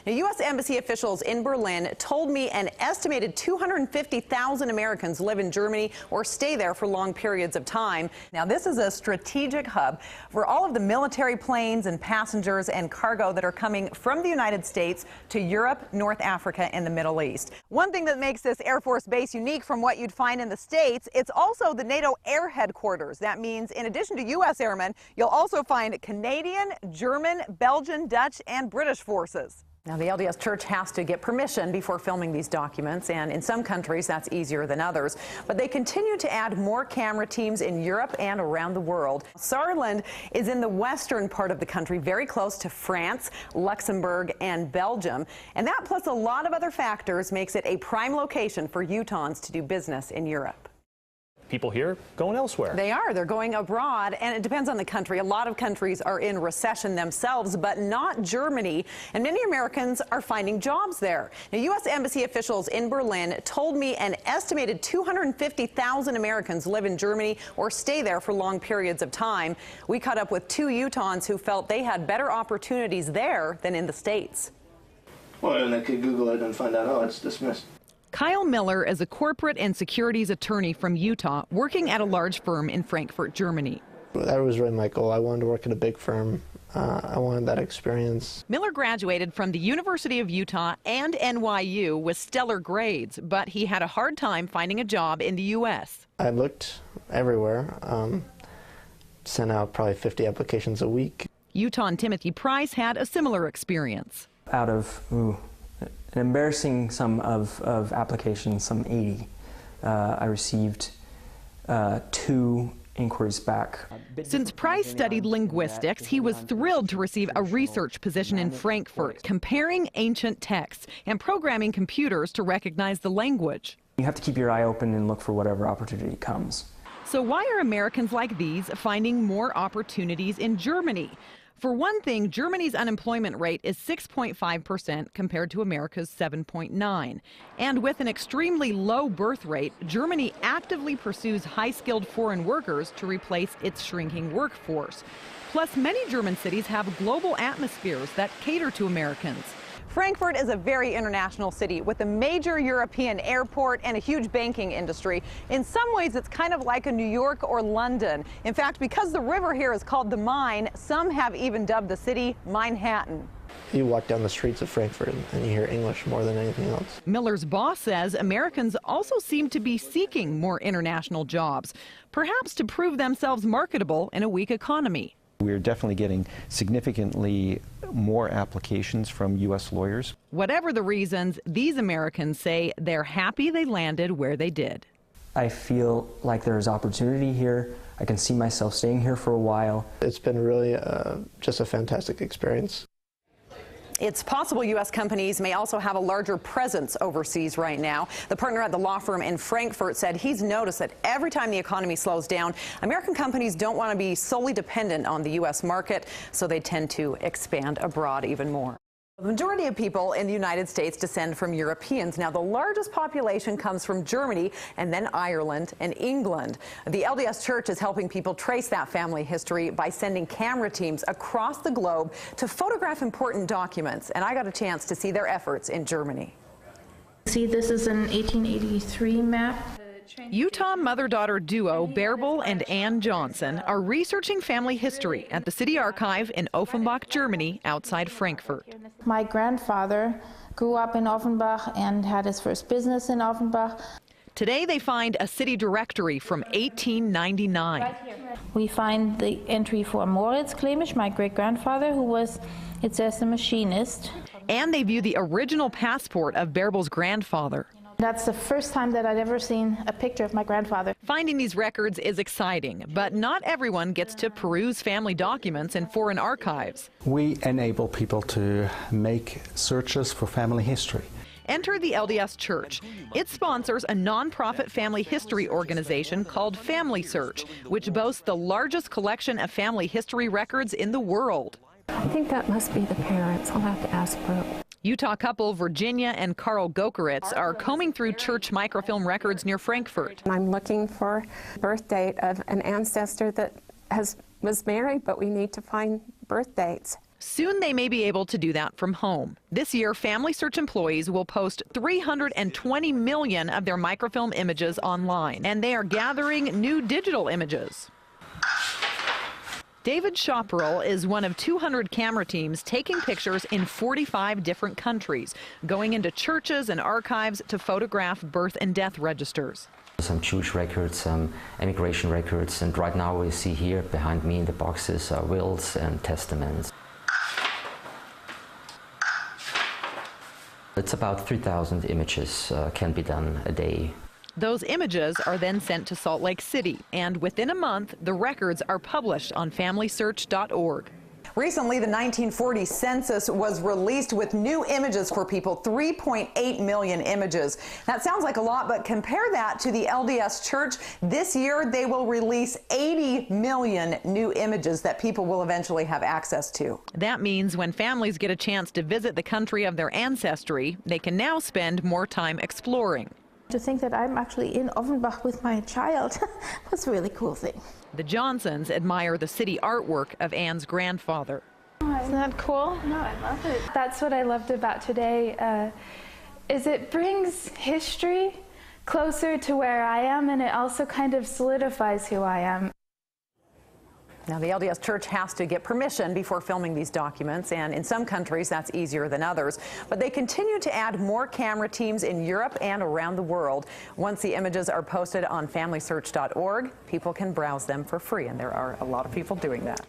Now, U.S. Embassy officials in Berlin told me an estimated 250,000 Americans live in Germany or stay there for long periods of time. Now, this is a strategic hub for all of the military planes and passengers and cargo that are coming from the United States to Europe, North Africa, and the Middle East. One thing that makes this Air Force base unique from what you'd find in the States, it's also the NATO Air Headquarters. That means in addition to U.S. airmen, you'll also find Canadian, German, Belgian, Dutch, and British forces. Now, the LDS Church has to get permission before filming these documents, and in some countries that's easier than others. But they continue to add more camera teams in Europe and around the world. Saarland is in the western part of the country, very close to France, Luxembourg, and Belgium. And that, plus a lot of other factors, makes it a prime location for Utahns to do business in Europe. People here going elsewhere. They are. They're going abroad, and it depends on the country. A lot of countries are in recession themselves, but not Germany, and many Americans are finding jobs there. Now, U.S. Embassy officials in Berlin told me an estimated 250,000 Americans live in Germany or stay there for long periods of time. We caught up with two Utahns who felt they had better opportunities there than in the States. Well, and they could Google it and find out, oh, it's dismissed. Kyle Miller is a corporate and securities attorney from Utah working at a large firm in Frankfurt, Germany. That was really my goal. I wanted to work at a big firm. I wanted that experience. Miller graduated from the University of Utah and NYU with stellar grades, but he had a hard time finding a job in the U.S. I looked everywhere, sent out probably 50 applications a week. Utahn Timothy Price had a similar experience. Out of an embarrassing sum of applications, some 80, I received 2 inquiries back. Since Price studied linguistics, he was thrilled to receive a research position in Frankfurt, comparing ancient texts and programming computers to recognize the language. You have to keep your eye open and look for whatever opportunity comes. So why are Americans like these finding more opportunities in Germany? For one thing, Germany's unemployment rate is 6.5% compared to America's 7.9%. And with an extremely low birth rate, Germany actively pursues high-skilled foreign workers to replace its shrinking workforce. Plus, many German cities have global atmospheres that cater to Americans. Frankfurt is a very international city with a major European airport and a huge banking industry. In some ways, it's kind of like a New York or London. In fact, because the river here is called the Main, some have even dubbed the city Manhattan. You walk down the streets of Frankfurt and you hear English more than anything else. Miller's boss says Americans also seem to be seeking more international jobs, perhaps to prove themselves marketable in a weak economy. We're definitely getting significantly more applications from U.S. lawyers. Whatever the reasons, these Americans say they're happy they landed where they did. I feel like there's opportunity here. I can see myself staying here for a while. It's been really just a fantastic experience. It's possible U.S. companies may also have a larger presence overseas right now. The partner at the law firm in Frankfurt said he's noticed that every time the economy slows down, American companies don't want to be solely dependent on the U.S. market, so they tend to expand abroad even more. The majority of people in the United States descend from Europeans. Now, the largest population comes from Germany and then Ireland and England. The LDS Church is helping people trace that family history by sending camera teams across the globe to photograph important documents. And I got a chance to see their efforts in Germany. See, this is an 1883 map. Utah mother-daughter duo Bärbel and Ann Johnson are researching family history at the City Archive in Offenbach, Germany, outside Frankfurt. My grandfather grew up in Offenbach and had his first business in Offenbach. Today they find a city directory from 1899. We find the entry for Moritz Klemisch, my great-grandfather, who was, it says, a machinist. And they view the original passport of Bärbel's grandfather. That's the first time that I'd ever seen a picture of my grandfather. Finding these records is exciting, but not everyone gets to peruse family documents in foreign archives. We enable people to make searches for family history. Enter the LDS Church. It sponsors a nonprofit family history organization called Family Search, which boasts the largest collection of family history records in the world. I think that must be the parents. I'll have to ask Brooke. Utah couple Virginia and Carl GOECKERITZ are combing through church microfilm records near Frankfurt. I'm looking for birth date of an ancestor that was married, but we need to find birth dates. Soon they may be able to do that from home. This year, Family Search employees will post 320 million of their microfilm images online, and they are gathering new digital images. David Shopperl is one of 200 camera teams taking pictures in 45 different countries, going into churches and archives to photograph birth and death registers. Some Jewish records, some immigration records, and right now we see here behind me in the boxes wills and testaments. It's about 3,000 images can be done a day. Those images are then sent to Salt Lake City, and within a month, the records are published on FamilySearch.org. Recently, the 1940 census was released with new images for people, 3.8 million images. That sounds like a lot, but compare that to the LDS Church. This year, they will release 80 million new images that people will eventually have access to. That means when families get a chance to visit the country of their ancestry, they can now spend more time exploring. To think that I'm actually in Offenbach with my child was a really cool thing. The Johnsons admire the city artwork of Anne's grandfather. Isn't that cool? No, I love it. That's what I loved about today, is it brings history closer to where I am, and it also kind of solidifies who I am. Now, the LDS Church has to get permission before filming these documents, and in some countries that's easier than others. But they continue to add more camera teams in Europe and around the world. Once the images are posted on FamilySearch.org, people can browse them for free, and there are a lot of people doing that.